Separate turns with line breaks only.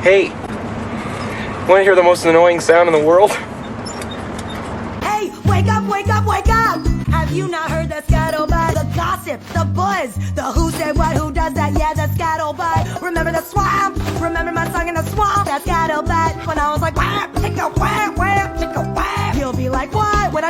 Hey, want to hear the most annoying sound in the world?
Hey, wake up, wake up, wake up! Have you not heard the scuttlebutt? The gossip, the buzz, the who said what, who does that, yeah, the scuttlebutt. Remember the swamp? Remember my song in the swamp? That scuttlebutt. When I was like, wham, chicka, wham, wham, chicka, wham. You'll be like, what? When I